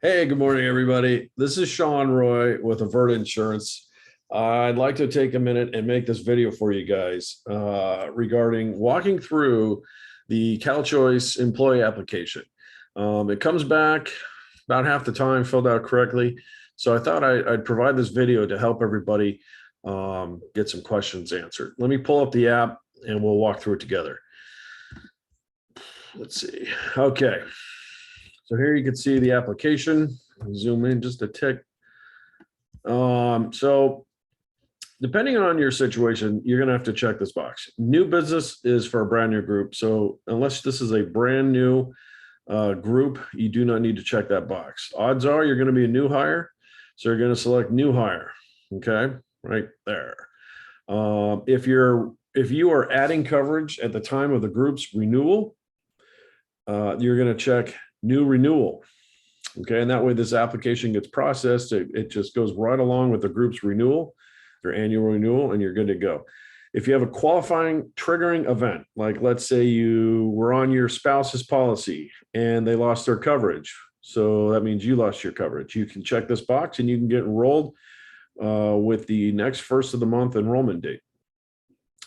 Hey, good morning, everybody. This is Sean Roy with Averta Insurance. I'd like to take a minute and make this video for you guys regarding walking through the CalChoice employee application. It comes back about half the time filled out correctly. So I thought I'd provide this video to help everybody get some questions answered. Let me pull up the app and we'll walk through it together. Let's see. Okay. So here you can see the application. Zoom in just a tick. So depending on your situation, you're going to have to check this box. New business is for a brand new group. So unless this is a brand new group, you do not need to check that box. Odds are you're going to be a new hire. So you're going to select new hire. Okay, right there. If you are adding coverage at the time of the group's renewal, you're going to check new renewal. Okay, and that way this application gets processed. It just goes right along with the group's renewal, their annual renewal, and you're good to go. If you have a qualifying triggering event, like let's say you were on your spouse's policy and they lost their coverage, so that means you lost your coverage, you can check this box and you can get enrolled with the next first of the month enrollment date.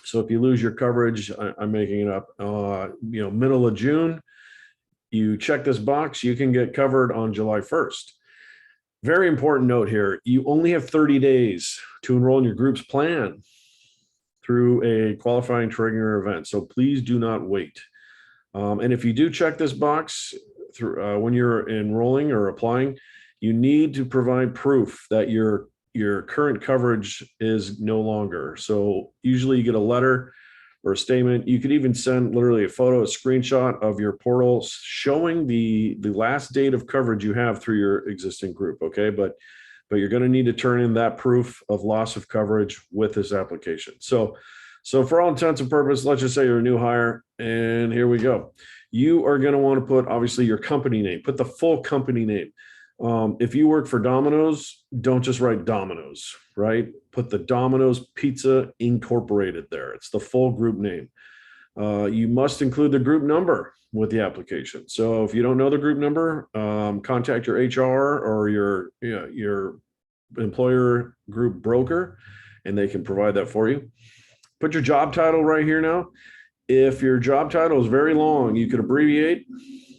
So if you lose your coverage, I'm making it up, middle of June, you check this box, you can get covered on July 1st. Very important note here, you only have 30 days to enroll in your group's plan through a qualifying triggering event. So please do not wait. And if you do check this box through when you're enrolling or applying, you need to provide proof that your current coverage is no longer. So usually you get a letter or a statement. You could even send literally a photo, a screenshot of your portal showing the last date of coverage you have through your existing group. Okay, but you're going to need to turn in that proof of loss of coverage with this application. So for all intents and purposes, let's just say you're a new hire, and here we go. You are going to want to put obviously your company name, put the full company name. If you work for Domino's, don't just write Domino's, right? Put the Domino's Pizza Incorporated there. It's the full group name. You must include the group number with the application. So if you don't know the group number, contact your HR or your employer group broker, and they can provide that for you. Put your job title right here now. If your job title is very long, you could abbreviate.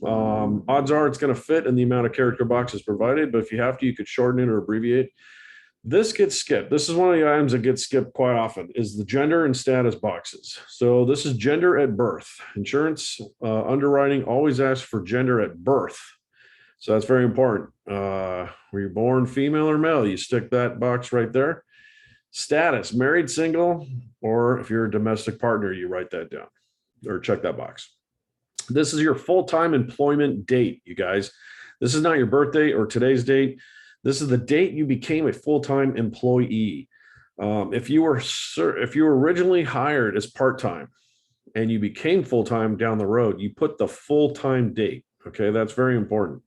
Odds are it's going to fit in the amount of character boxes provided, but if you have to, you could shorten it or abbreviate. This gets skipped. This is one of the items that gets skipped quite often is the gender and status boxes. So this is gender at birth. Insurance underwriting always asks for gender at birth. So that's very important. Were you born female or male? You stick that box right there. Status, married, single, or if you're a domestic partner, you write that down or check that box. This is your full-time employment date, you guys. This is not your birthday or today's date. This is the date you became a full-time employee. If you were originally hired as part-time and you became full-time down the road, you put the full-time date. Okay, that's very important.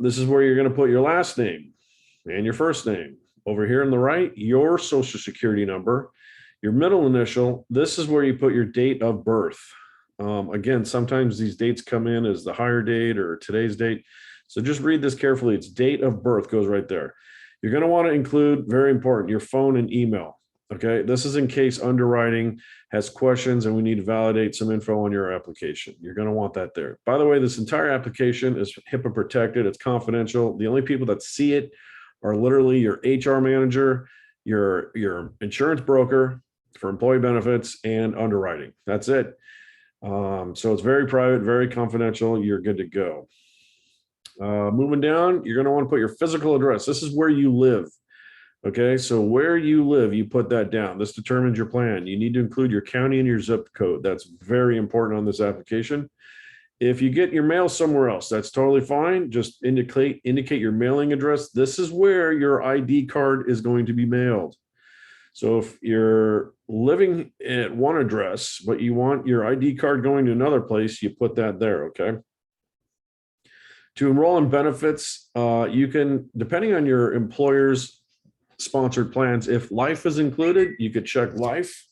This is where you're going to put your last name and your first name. Over here on the right, your social security number, your middle initial. This is where you put your date of birth. Again, sometimes these dates come in as the hire date or today's date. So just read this carefully. It's date of birth goes right there. You're going to want to include, very important, your phone and email. Okay, this is in case underwriting has questions and we need to validate some info on your application. You're going to want that there. By the way, this entire application is HIPAA protected. It's confidential. The only people that see it are literally your HR manager, your insurance broker for employee benefits, and underwriting. That's it. So it's very private, very confidential. You're good to go. Moving down, you're going to want to put your physical address. This is where you live. Okay, so where you live, you put that down. This determines your plan. You need to include your county and your zip code. That's very important on this application. If you get your mail somewhere else, that's totally fine. Just indicate your mailing address. This is where your ID card is going to be mailed. So if you're living at one address, but you want your ID card going to another place, you put that there, okay? To enroll in benefits, you can, depending on your employer's sponsored plans, if life is included, you could check life,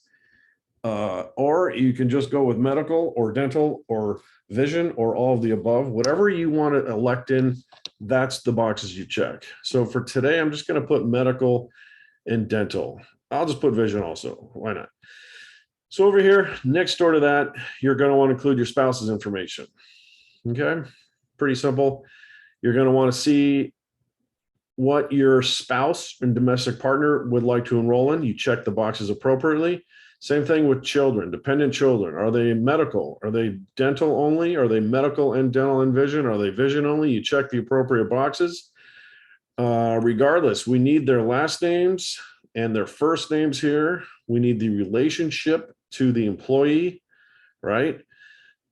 or you can just go with medical or dental or vision or all of the above. Whatever you want to elect in, That's the boxes you check. So for today, I'm just going to put medical and dental. I'll just put vision also. Why not? So over here, next door to that, you're going to want to include your spouse's information. Okay, pretty simple. You're going to want to see what your spouse and domestic partner would like to enroll in. You check the boxes appropriately. Same thing with children, dependent children. Are they medical? Are they dental only? Are they medical and dental and vision? Are they vision only? You check the appropriate boxes. Regardless, we need their last names and their first names here. We need the relationship to the employee, right?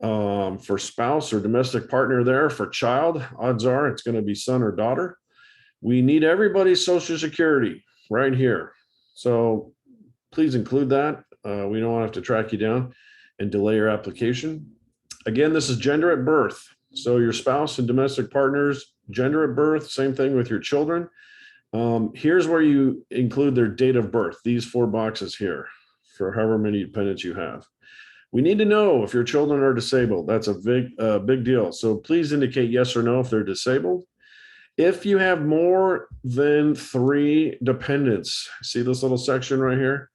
For spouse or domestic partner there. For child, odds are it's going to be son or daughter. We need everybody's social security right here. So please include that. We don't want to have to track you down and delay your application. Again, this is gender at birth. So your spouse and domestic partners, gender at birth, same thing with your children. Here's where you include their date of birth, these 4 boxes here for however many dependents you have. We need to know if your children are disabled. That's a big deal. So please indicate yes or no if they're disabled. If you have more than 3 dependents, see this little section right here?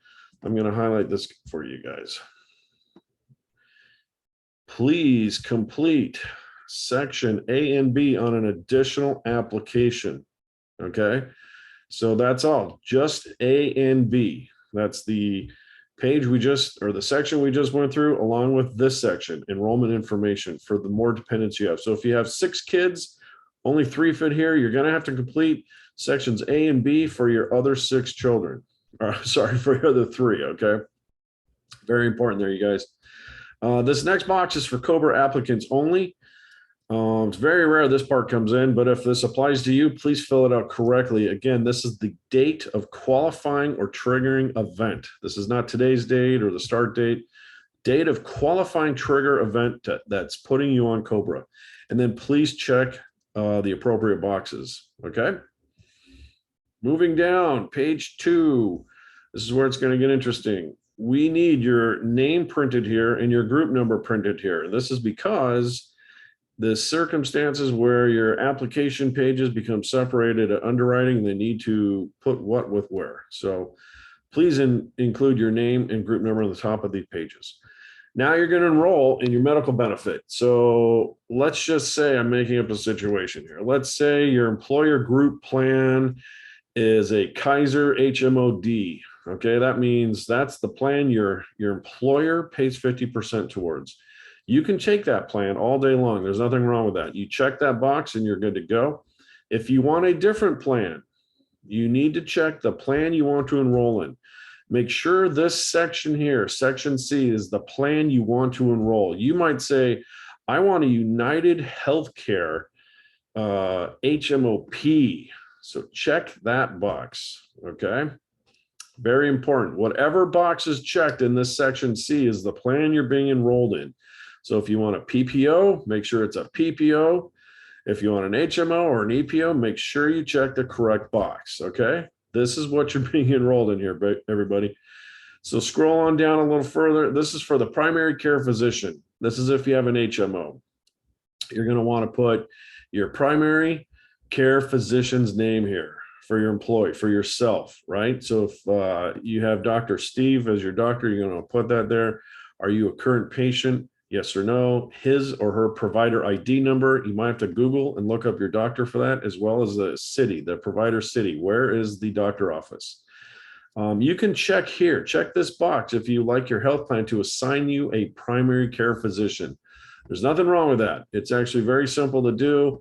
I'm going to highlight this for you guys. Please complete section A and B on an additional application. Okay, so that's all, just A and B. That's the page the section we just went through, along with this section, enrollment information for the more dependents you have. So if you have 6 kids, only 3 fit here, you're going to have to complete sections A and B for your other 6 children. For your other 3, okay? Very important there, you guys. This next box is for COBRA applicants only. It's very rare this part comes in, but if this applies to you, please fill it out correctly. Again, this is the date of qualifying or triggering event. This is not today's date or the start date. Date of qualifying trigger event that's putting you on COBRA. And then please check the appropriate boxes, okay? Moving down, page 2. This is where it's going to get interesting. We need your name printed here and your group number printed here. This is because the circumstances where your application pages become separated at underwriting, they need to put what with where. So please include your name and group number on the top of these pages. Now you're going to enroll in your medical benefit. So let's just say, I'm making up a situation here. Let's say your employer group plan is a Kaiser HMOD. Okay, that means that's the plan your employer pays 50% towards. You can take that plan all day long. There's nothing wrong with that. You check that box and you're good to go. If you want a different plan, you need to check the plan you want to enroll in. Make sure this section here, section C, is the plan you want to enroll. You might say, I want a United Healthcare HMOP. So check that box, okay? Very important. Whatever box is checked in this section C is the plan you're being enrolled in. So if you want a PPO, make sure it's a PPO. If you want an HMO or an EPO, make sure you check the correct box, okay? This is what you're being enrolled in here, everybody. So scroll on down a little further. This is for the primary care physician. This is if you have an HMO. You're going to want to put your primary care physician's name here for your employee, for yourself, right? So if you have Dr. Steve as your doctor, you're going to put that there. Are you a current patient? Yes or no. His or her provider ID number. You might have to Google and look up your doctor for that, as well as the city, the provider city. Where is the doctor office? You can check here, check this box if you like your health plan to assign you a primary care physician. There's nothing wrong with that. It's actually very simple to do.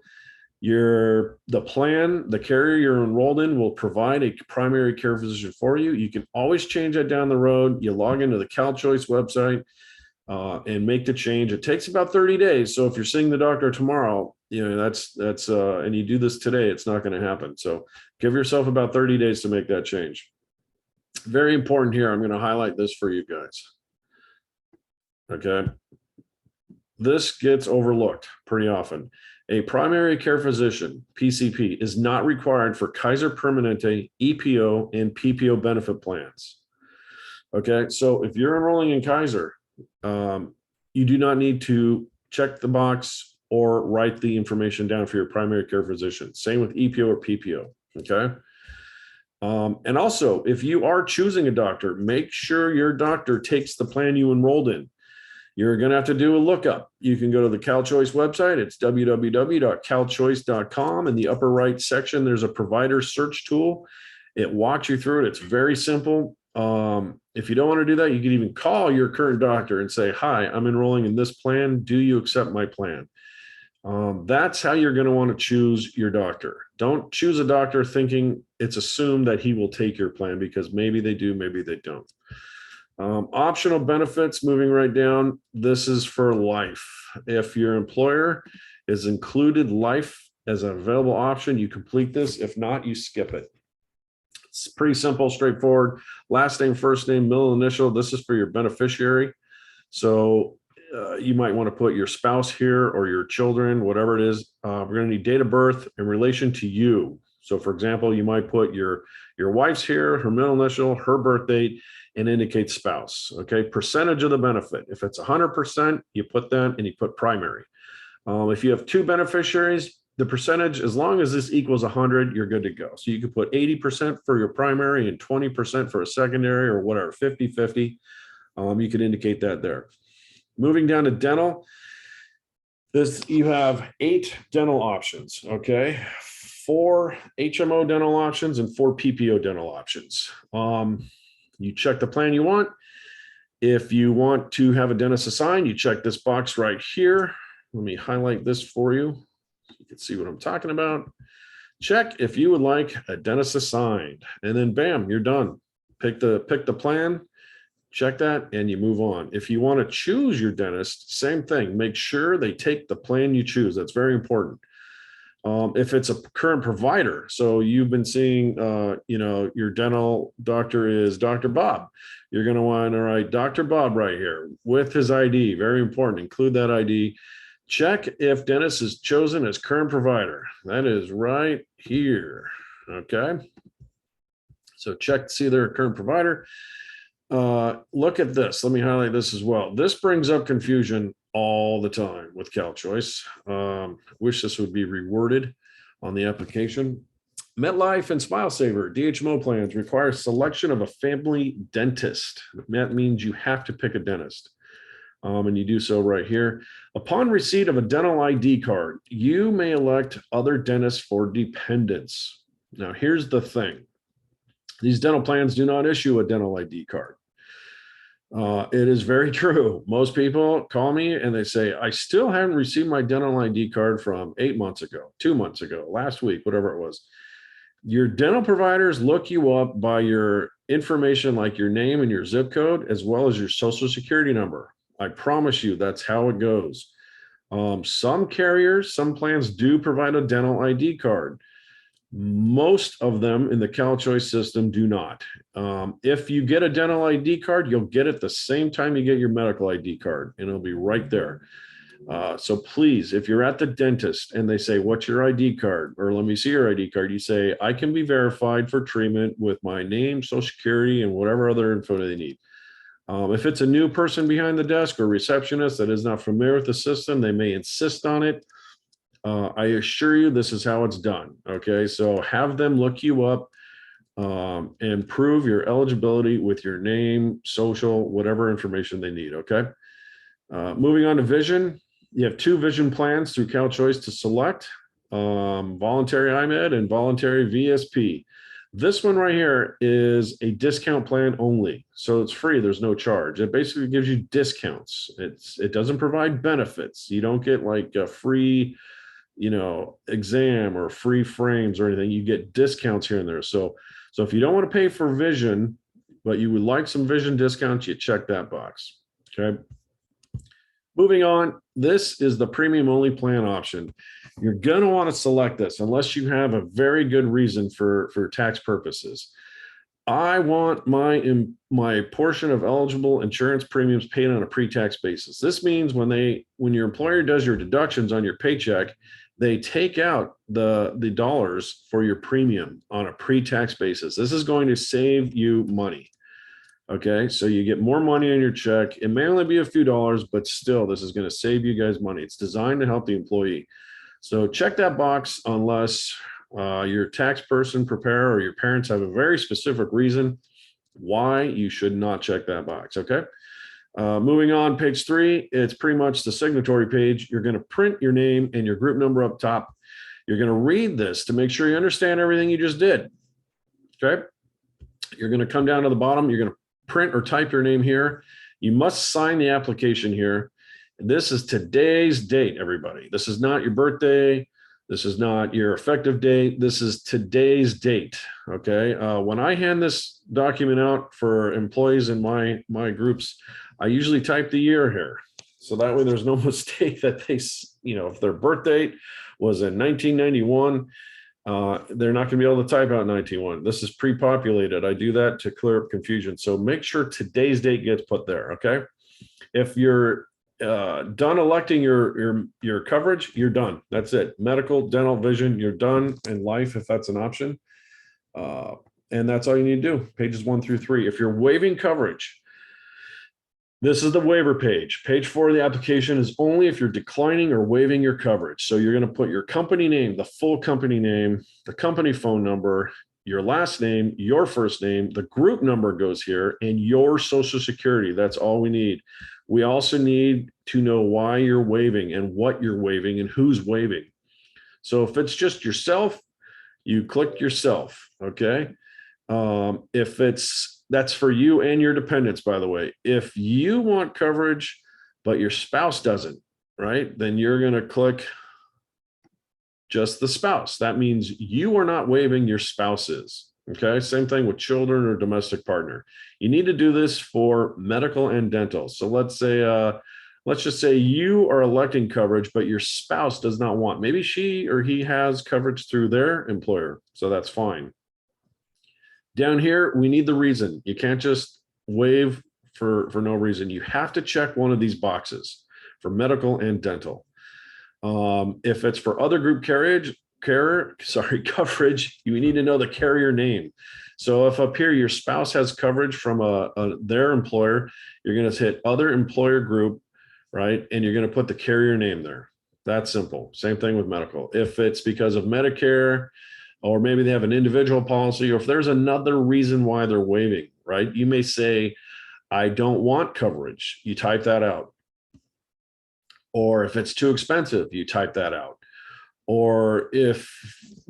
The plan, the carrier you're enrolled in will provide a primary care physician for you. You can always change that down the road. You log into the CalChoice website and make the change. It takes about 30 days. So if you're seeing the doctor tomorrow, you know, and you do this today, it's not going to happen. So give yourself about 30 days to make that change. Very important here. I'm going to highlight this for you guys. Okay. This gets overlooked pretty often. A primary care physician, PCP, is not required for Kaiser Permanente, EPO, and PPO benefit plans. Okay, so if you're enrolling in Kaiser, you do not need to check the box or write the information down for your primary care physician. Same with EPO or PPO, okay? And also, if you are choosing a doctor, make sure your doctor takes the plan you enrolled in. You're going to have to do a lookup. You can go to the CalChoice website. It's www.calchoice.com. In the upper right section, there's a provider search tool. It walks you through it. It's very simple. If you don't want to do that, you can even call your current doctor and say, hi, I'm enrolling in this plan. Do you accept my plan? That's how you're going to want to choose your doctor. Don't choose a doctor thinking it's assumed that he will take your plan, because maybe they do, maybe they don't. Optional benefits, moving right down. This is for life. If your employer is included life as an available option, you complete this. If not, you skip it. It's pretty simple, straightforward. Last name, first name, middle initial. This is for your beneficiary. So you might want to put your spouse here or your children, whatever it is. We're going to need date of birth in relation to you. So for example, you might put your wife's here, her middle initial, her birth date, and indicate spouse. Okay. Percentage of the benefit. If it's 100%, you put that and you put primary. If you have two beneficiaries, the percentage, as long as this equals 100, you're good to go. So you could put 80% for your primary and 20% for a secondary, or whatever, 50-50. You could indicate that there. Moving down to dental, you have 8 dental options, okay? 4 HMO dental options and 4 PPO dental options. You check the plan you want. If you want to have a dentist assigned, you check this box right here. Let me highlight this for you so you can see what I'm talking about. Check if you would like a dentist assigned, and then bam, you're done. Pick the plan, check that, and you move on. If you want to choose your dentist, same thing. Make sure they take the plan you choose. That's very important. If it's a current provider, so you've been seeing, your dental doctor is Dr. Bob, you're going to want to write Dr. Bob right here with his ID. Very important. Include that ID. Check if dentist is chosen as current provider. That is right here. Okay. So check to see their current provider. Look at this. Let me highlight this as well. This brings up confusion all the time with CalChoice. Wish this would be reworded on the application. MetLife and SmileSaver DHMO plans require selection of a family dentist. That means you have to pick a dentist. And you do so right here. Upon receipt of a dental ID card, you may elect other dentists for dependents. Now, here's the thing. These dental plans do not issue a dental ID card. It is very true. Most people call me and they say, I still haven't received my dental ID card from 8 months ago, 2 months ago, last week, whatever it was. Your dental providers look you up by your information, like your name and your zip code, as well as your social security number. I promise you that's how it goes. Some carriers, some plans do provide a dental ID card. Most of them in the CalChoice system do not. If you get a dental ID card, you'll get it the same time you get your medical ID card, and it'll be right there. So please, if you're at the dentist and they say, what's your ID card? Or let me see your ID card. You say, I can be verified for treatment with my name, social security, and whatever other info they need. If it's a new person behind the desk or receptionist that is not familiar with the system, they may insist on it. I assure you this is how it's done. Okay, so have them look you up and prove your eligibility with your name, social, whatever information they need. Okay, moving on to vision. You have 2 vision plans through CalChoice to select, voluntary IMED and voluntary VSP. This one right here is a discount plan only. So it's free. There's no charge. It basically gives you discounts. It doesn't provide benefits. You don't get like a free, exam or free frames or anything. You get discounts here and there. So if you don't want to pay for vision, but you would like some vision discounts, you check that box. Okay. Moving on, this is the premium only plan option. You're going to want to select this unless you have a very good reason for tax purposes. I want my portion of eligible insurance premiums paid on a pre-tax basis. This means when your employer does your deductions on your paycheck, they take out the dollars for your premium on a pre-tax basis. This is going to save you money. Okay, so you get more money on your check. It may only be a few dollars, but still, this is going to save you guys money. It's designed to help the employee. So check that box unless your tax person, preparer, or your parents have a very specific reason why you should not check that box. Okay. Moving on, page 3, it's pretty much the signatory page. You're going to print your name and your group number up top. You're going to read this to make sure you understand everything you just did. Okay. You're going to come down to the bottom. You're going to print or type your name here. You must sign the application here. This is today's date, everybody. This is not your birthday. This is not your effective date. This is today's date. Okay. When I hand this document out for employees in my groups, I usually type the year here. So that way there's no mistake that they, if their birth date was in 1991, they're not going to be able to type out 1991. This is pre-populated. I do that to clear up confusion. So make sure today's date gets put there. Okay. If you're done electing your coverage, you're done. That's it. Medical, dental, vision, you're done. And life, if that's an option. And that's all you need to do. Pages 1 through 3. If you're waiving coverage, this is the waiver page. Page 4 of the application is only if you're declining or waiving your coverage. So you're going to put your company name, the full company name, the company phone number, your last name, your first name, the group number goes here, and your social security. That's all we need. We also need to know why you're waiving and what you're waiving and who's waiving. So if it's just yourself, you click yourself. Okay. If that's for you and your dependents, by the way. If you want coverage, but your spouse doesn't, right? Then you're going to click just the spouse. That means you are not waiving, your spouse is. Okay. Same thing with children or domestic partner. You need to do this for medical and dental. So let's just say you are electing coverage, but your spouse does not want. Maybe she or he has coverage through their employer. So that's fine. Down here, we need the reason. You can't just waive for no reason. You have to check one of these boxes for medical and dental. If it's for other group coverage, you need to know the carrier name. So if up here your spouse has coverage from their employer, you're going to hit other employer group, right? And you're going to put the carrier name there. That's simple. Same thing with medical. If it's because of Medicare, or maybe they have an individual policy, or if there's another reason why they're waiving, right? You may say, I don't want coverage. You type that out. Or if it's too expensive, you type that out. Or if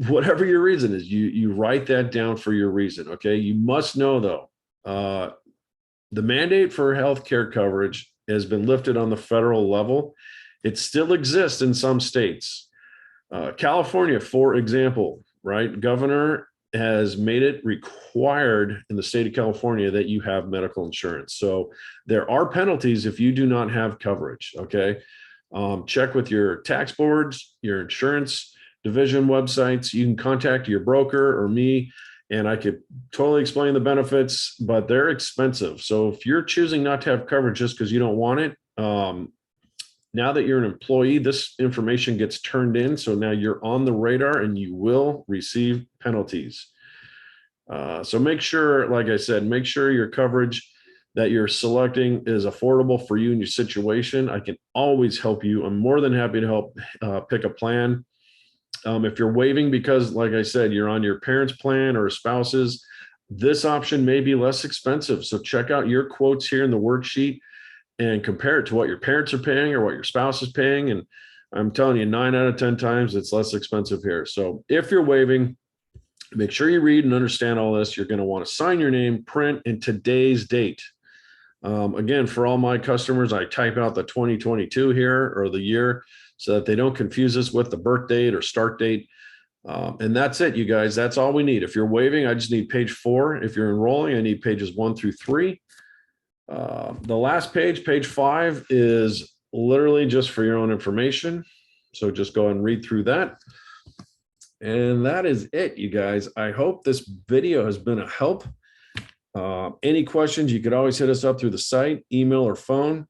whatever your reason is, you write that down for your reason. Okay. You must know though, the mandate for healthcare coverage has been lifted on the federal level. It still exists in some states. California, for example, right? Governor has made it required in the state of California that you have medical insurance. So there are penalties if you do not have coverage. Okay. Check with your tax boards, your insurance division websites. You can contact your broker or me, and I could totally explain the benefits, but they're expensive. So if you're choosing not to have coverage just because you don't want it, now that you're an employee, this information gets turned in. So now you're on the radar and you will receive penalties. So make sure, like I said, make sure your coverage that you're selecting is affordable for you and your situation. I can always help you. I'm more than happy to help pick a plan. If you're waiving because, like I said, you're on your parents' plan or spouse's, this option may be less expensive. So check out your quotes here in the worksheet and compare it to what your parents are paying or what your spouse is paying. And I'm telling you, 9 out of 10 times it's less expensive here. So if you're waiving, make sure you read and understand all this. You're going to want to sign your name, print, and today's date. Again, for all my customers, I type out the 2022 here or the year so that they don't confuse us with the birth date or start date. And that's it, you guys. That's all we need. If you're waiving, I just need page 4. If you're enrolling, I need pages 1 through 3. The last page, page 5, is literally just for your own information. So just go and read through that. And that is it, you guys. I hope this video has been a help. Any questions, you could always hit us up through the site, email, or phone.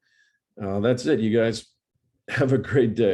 That's it, you guys. Have a great day.